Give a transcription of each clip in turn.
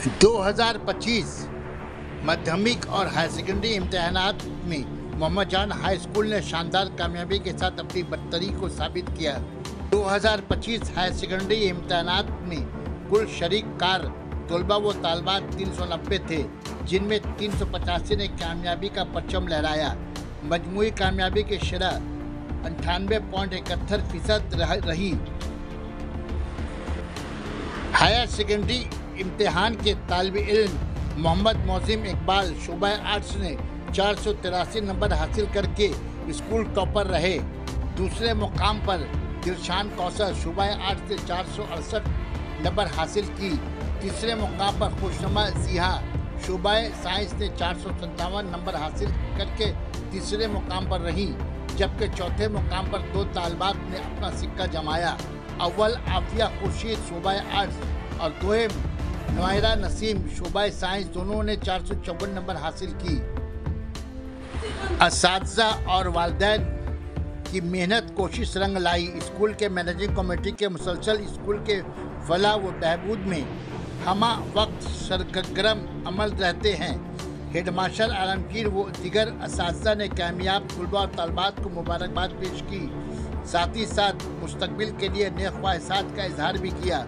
2025 माध्यमिक और higher secondary इम्तहानात में मोहम्मद जान हाई स्कूल ने शानदार कामयाबी के साथ अपनी बर्तरी को साबित किया। 2025 हायर सेकेंडरी इम्तहानात में कुल शरीक कार तलबा व तालबात 390 थे, जिनमें 385 ने कामयाबी का परचम लहराया। मजमूई कामयाबी की शरह 98.71% रही। हायर सेकेंडरी इम्तिहान के तालिब-इल्म मोहम्मद मोहसिन इकबाल शोबा आर्ट्स ने 483 नंबर हासिल करके स्कूल टॉपर रहे। दूसरे मुकाम पर दिलशान कौसर शोबा आर्ट्स ने 468 नंबर हासिल की। तीसरे मुकाम पर खुशनुमा जिहा शोबा साइंस ने 457 नंबर हासिल करके तीसरे मुकाम पर रही, जबकि चौथे मुकाम पर दो तालिबात ने अपना सिक्का जमाया। अव्वल आफिया खुर्शीद शोबा आर्ट्स और दोहम नवायरा नसीम शोबा साइंस दोनों ने 454 नंबर हासिल की। असातिज़ा और वालिदैन की मेहनत कोशिश रंग लाई। स्कूल के मैनेजिंग कमेटी के मुसलसल स्कूल के फलाह व बहबूद में हमा वक्त सरगर्म अमल रहते हैं। हेडमास्टर आलमगीर व दीगर असातिज़ा ने कामयाब तलबा और तलबात को मुबारकबाद पेश की, साथ ही साथ मुस्तकबिल के लिए नेक ख्वाहिशात का इजहार भी किया।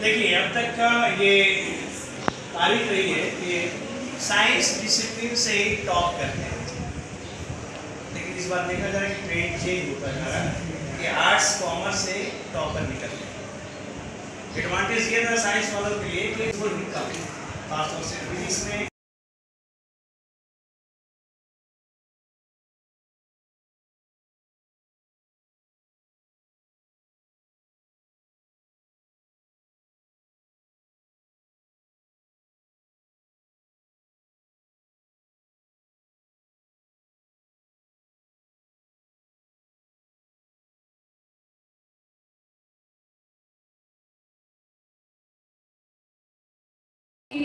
देखिए, अब तक का ये तारीख रही है कि साइंस डिसिप्लिन से ही टॉप करते हैं, लेकिन इस बार देखा जा रहा है कि ट्रेंड चेंज होता जा रहा है कि आर्ट्स कॉमर्स से टॉपर निकलते हैं। एडवांटेज ये था साइंस वालों के लिए कि वो खासतौर से फिजिक्स में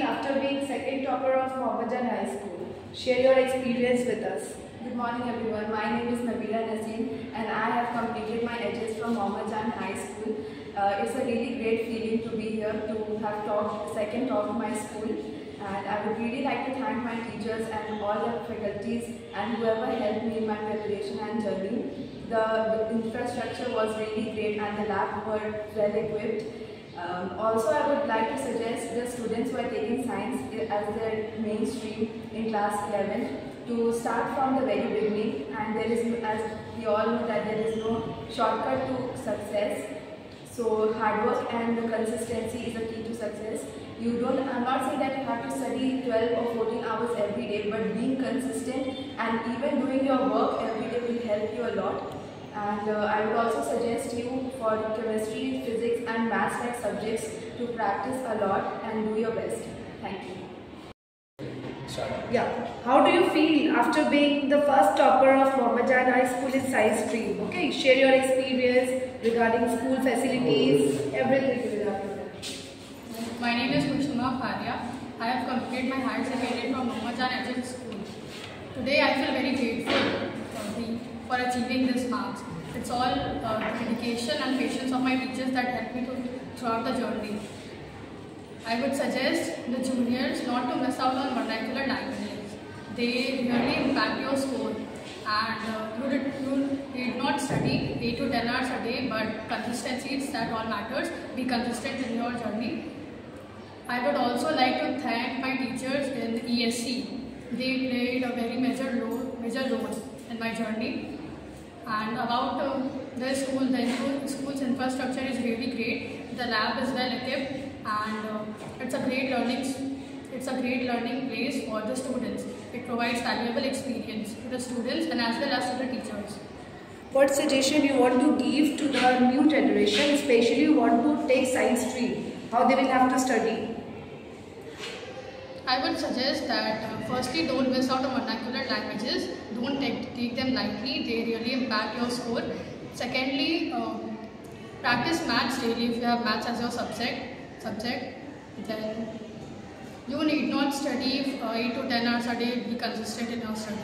after being second topper of Mohammed Jain High School. Share your experience with us. Good morning everyone. My name is Nabila Naseem and I have completed my HS from Mohammed Jain High School. It's a really great feeling to be here to have topped second top of my school, and I would really like to thank my teachers and all the faculties and whoever helped me in my preparation and journey. The infrastructure was really great and the lab were well equipped. Also, I would like to suggest the students who are taking science as their mainstream in class 11 to start from the very beginning, and there is, as we all know, that there is no shortcut to success. So hard work and the consistency is the key to success. I'm not saying that you have to study 12 or 14 hours every day, but being consistent and even doing your work every day will help you a lot. And I would also suggest you for chemistry, physics and maths like subjects to practice a lot and do your best. Thank you. Yeah. How do you feel after being the first topper of Mohammed Jain High School in science stream? Okay, share your experience regarding school facilities, everything regarding that. My name is Kushnuma Faria. I have completed my higher secondary from Mohammed Jain HS School. Today I feel very grateful for achieving this marks. It's all the dedication and patience of my teachers that helped me throughout the journey. I would suggest the juniors not to miss out on vernacular languages. They really impact your score, and you need not study 8 to 10 hours a day, but consistency is that all matters. Be consistent in your journey. I would also like to thank my teachers in ESC. They played a very major role in my journey. And about the school, the school's infrastructure is really great. The lab is well equipped, and it's a great learning place for the students. It provides valuable experience to the students and as well as to the teachers. What suggestion you want to give to the new generation, especially who want to take science stream? How they will have to study? I would suggest that firstly, don't miss out on vernacular languages. Don't take them lightly. They really impact your score. Secondly, practice maths daily. If you have maths as your subject, then you need not study 8 to 10 hours a day. Be consistent in your study.